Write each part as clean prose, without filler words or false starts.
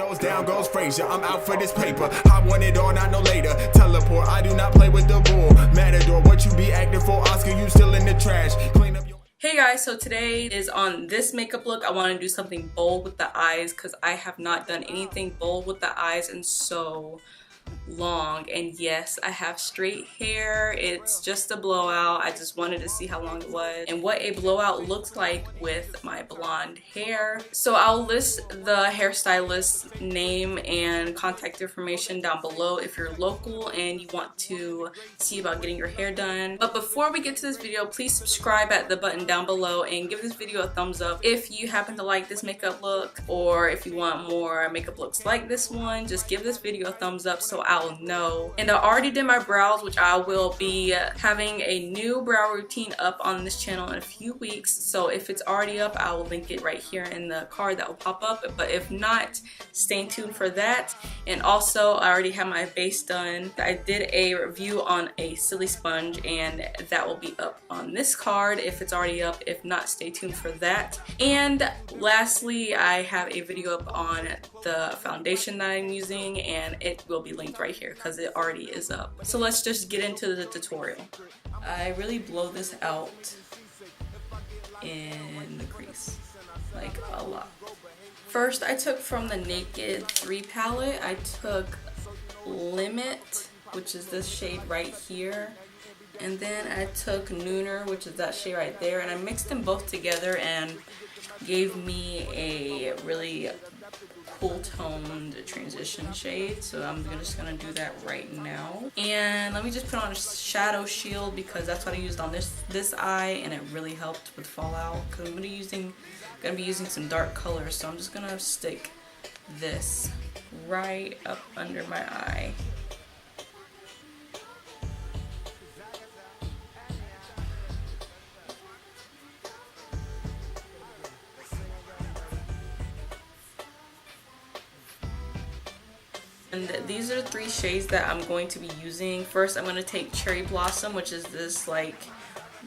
those down goes Frazier. I'm out for this paper. I want it all, not no later. Teleport, I do not play with the bull. Matador, what you be acting for? Oscar, you still in the trash. Clean up your... Hey guys, so today is on this makeup look. I want to do something bold with the eyes because I have not done anything bold with the eyes in so long. And yes, I have straight hair. It's just a blowout. I just wanted to see how long it was and what a blowout looks like with my blonde hair. So I'll list the hairstylist's name and contact information down below if you're local and you want to see about getting your hair done. But before we get to this video, please subscribe at the button down below and give this video a thumbs up if you happen to like this makeup look, or if you want more makeup looks like this one, just give this video a thumbs up so I'll know. And I already did my brows, which I will be having a new brow routine up on this channel in a few weeks. So if it's already up, I will link it right here in the card that will pop up. But if not, stay tuned for that. And also, I already have my base done. I did a review on a silly sponge and that will be up on this card if it's already up. If not, stay tuned for that. And lastly, I have a video up on the foundation that I'm using and it will be linked right here because it already is up. So let's just get into the tutorial. I really blow this out in the crease, like a lot. First, I took from the Naked 3 palette, I took Limit, which is this shade right here. And then I took Neewer, which is that shade right there, and I mixed them both together and gave me a really cool toned transition shade. So I'm just gonna do that right now. And let me just put on a shadow shield because that's what I used on this eye, and it really helped with fallout. Because I'm gonna be using some dark colors, so I'm just gonna stick this right up under my eye. And these are the 3 shades that I'm going to be using. First, I'm going to take Cherry Blossom, which is this like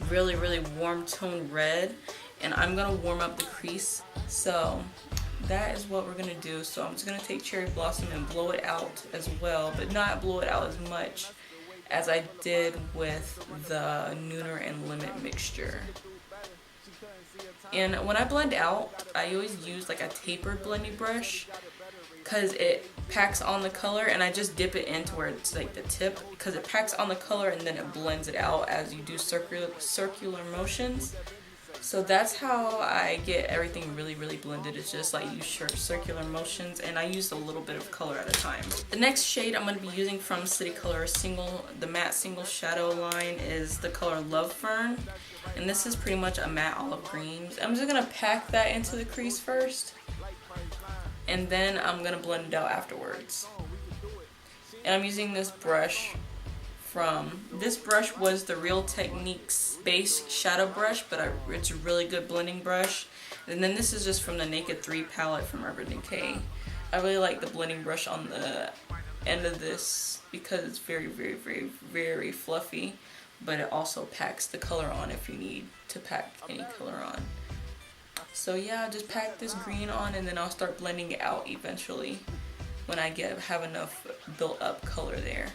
really warm tone red, and I'm going to warm up the crease. So that is what we're going to do. So I'm just going to take Cherry Blossom and blow it out as well, but not blow it out as much as I did with the Neewer and Limit mixture. And when I blend out, I always use like a tapered blending brush because it packs on the color, and I just dip it into where it's like the tip because it packs on the color and then it blends it out as you do circular motions. So that's how I get everything really blended. It's just like use circular motions, and I use a little bit of color at a time. The next shade I'm going to be using from City Color the matte single shadow line is the color Love Fern, and this is pretty much a matte olive green. I'm just going to pack that into the crease first, and then I'm going to blend it out afterwards. And I'm using this brush this brush was the Real Techniques base shadow brush, but it's a really good blending brush. And then this is just from the Naked 3 palette from Urban Decay. I really like the blending brush on the end of this because it's very fluffy, but it also packs the color on if you need to pack any color on. So yeah, I'll just pack this green on and then I'll start blending it out eventually when I have enough built up color there.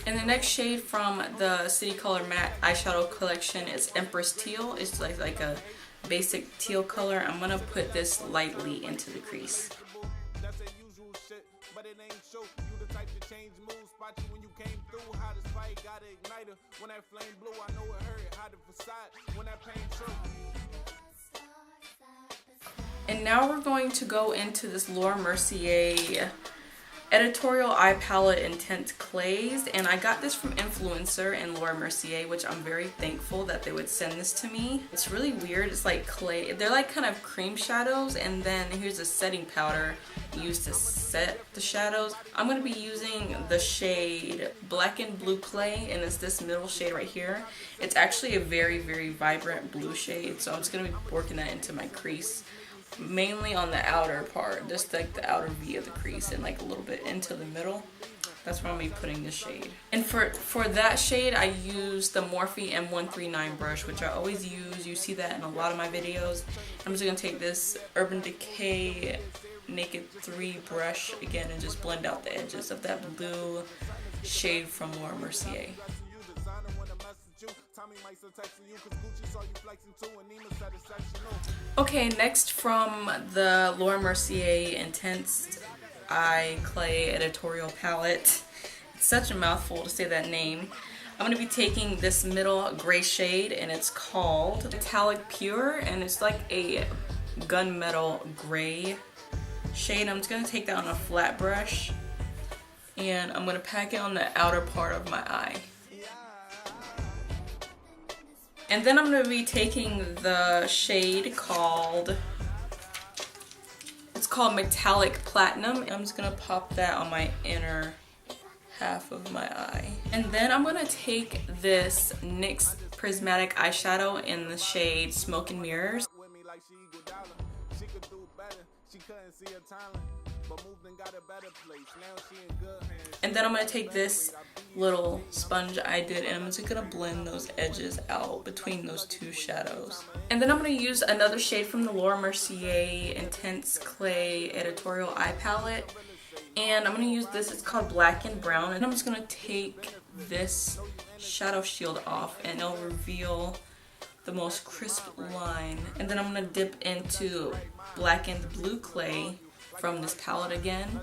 And the next shade from the City Color Matte Eyeshadow Collection is Empress Teal. It's like a basic teal color. I'm gonna put this lightly into the crease. And now we're going to go into this Mercier editorial eye palette Intense Clays, and I got this from Influencer and Mercier, which I'm very thankful that they would send this to me. It's really weird. It's like clay. They're like kind of cream shadows, and then here's a setting powder used to set the shadows. I'm going to be using the shade Black and Blue Clay, and it's this middle shade right here. It's actually a very vibrant blue shade, so I'm just going to be working that into my crease. Mainly on the outer part, just like the outer V of the crease, and like a little bit into the middle. That's where I'm gonna be putting this shade. And for that shade, I use the Morphe M139 brush, which I always use. You see that in a lot of my videos. I'm just gonna take this Urban Decay Naked 3 brush again and just blend out the edges of that blue shade from Laura Mercier. Okay, next from the Laura Mercier Intense Eye Clay Editorial Palette. It's such a mouthful to say that name. I'm going to be taking this middle gray shade, and it's called Metallic Pure, and it's like a gunmetal gray shade. I'm just going to take that on a flat brush, and I'm going to pack it on the outer part of my eye. And then I'm going to be taking the shade called Metallic Platinum, and I'm just going to pop that on my inner half of my eye. And then I'm going to take this NYX Prismatic Eyeshadow in the shade Smoke and Mirrors. And then I'm going to take this little sponge I did, and I'm just going to blend those edges out between those two shadows. And then I'm going to use another shade from the Laura Mercier Intense Clay Editorial Eye Palette. And I'm going to use this, it's called Black and Brown. And I'm just going to take this shadow shield off, and it'll reveal the most crisp line. And then I'm going to dip into Black and Blue Clay from this palette again.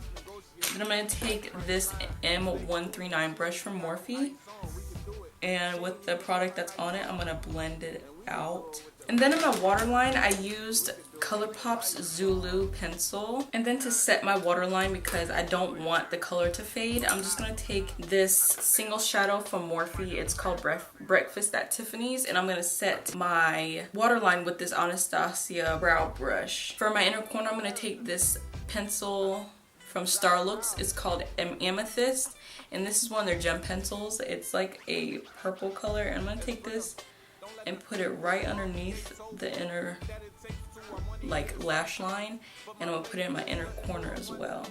Then I'm going to take this M139 brush from Morphe, and with the product that's on it, I'm going to blend it out. And then in my waterline, I used ColourPop's Zulu pencil. And then to set my waterline, because I don't want the color to fade, I'm just going to take this single shadow from Morphe. It's called Breakfast at Tiffany's, and I'm going to set my waterline with this Anastasia brow brush. For my inner corner, I'm going to take this pencil from Starlooks. It's called Amethyst, and this is one of their gem pencils. It's like a purple color, and I'm going to take this and put it right underneath the inner like lash line, and I'm going to put it in my inner corner as well.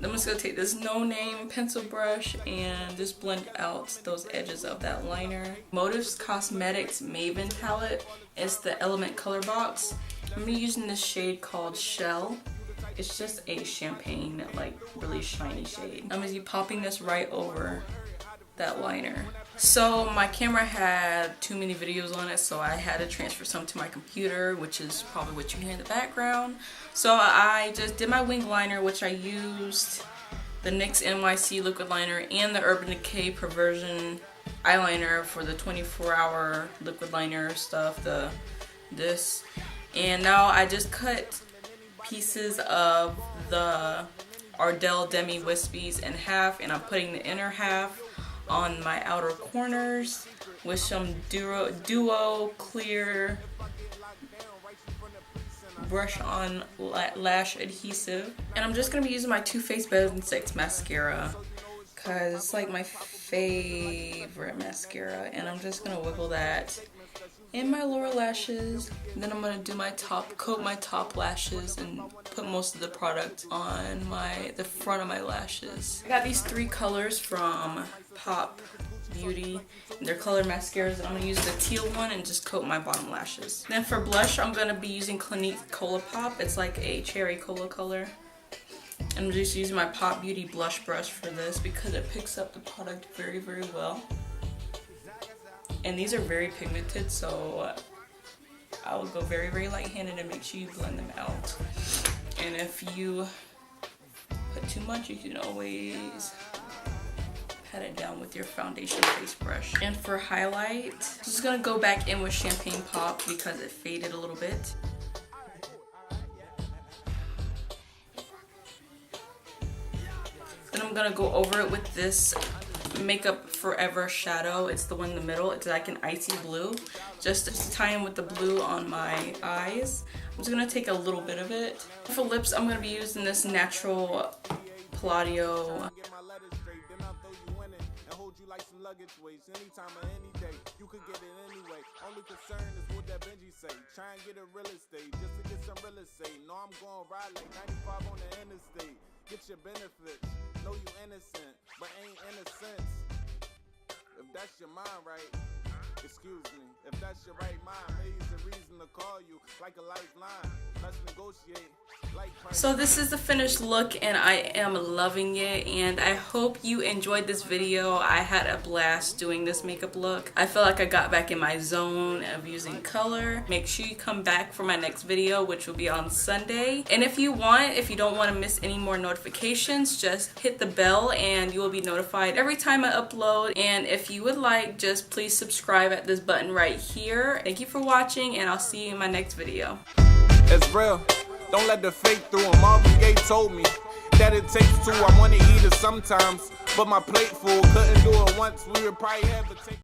Then I'm just going to take this No Name pencil brush and just blend out those edges of that liner. Motives Cosmetics Maven palette is the Element Color Box. I'm going to be using this shade called Shell. It's just a champagne, like really shiny shade. I'm going to be popping this right over that liner. So my camera had too many videos on it, so I had to transfer some to my computer, which is probably what you hear in the background. So I just did my wing liner, which I used the NYX NYC liquid liner and the Urban Decay Perversion eyeliner for the 24-hour liquid liner stuff, this. And now I just cut pieces of the Ardell Demi Wispies in half, and I'm putting the inner half on my outer corners with some Duo Clear brush on lash adhesive. And I'm just going to be using my Too Faced Better Than Sex mascara, because it's like my favorite mascara, and I'm just going to wiggle that in my lower lashes. And then I'm going to do my coat my top lashes and put most of the product on the front of my lashes. I got these 3 colors from Pop Beauty, and they're colored mascaras, and I'm going to use the teal one and just coat my bottom lashes. Then for blush, I'm going to be using Clinique Cola Pop. It's like a cherry cola color. I'm just using my Pop Beauty blush brush for this because it picks up the product very, very well. And these are very pigmented, so I will go very, very light-handed and make sure you blend them out. And if you put too much, you can always pat it down with your foundation face brush. And for highlight, I'm just gonna go back in with Champagne Pop because it faded a little bit. Then I'm gonna go over it with this Makeup Forever shadow. It's the one in the middle. It's like an icy blue, just to tie in with the blue on my eyes. I'm just gonna take a little bit of it. For lips, I'm gonna be using this Natural Palladio Get your benefits. Know you that's your mind, right? Excuse me, if that's your right mind, maybe it's a reason to call you like a lifeline. Let's negotiate. So this is the finished look and I am loving it, and I hope you enjoyed this video. I had a blast doing this makeup look. I feel like I got back in my zone of using color. Make sure you come back for my next video, which will be on Sunday. And if you don't want to miss any more notifications, just hit the bell and you will be notified every time I upload. And if you would like, just please subscribe at this button right here. Thank you for watching, and I'll see you in my next video. It's real. Don't let the fake through him. Marvin Gaye told me that it takes two. I want to eat it sometimes, but my plate full. Couldn't do it once. We would probably have to take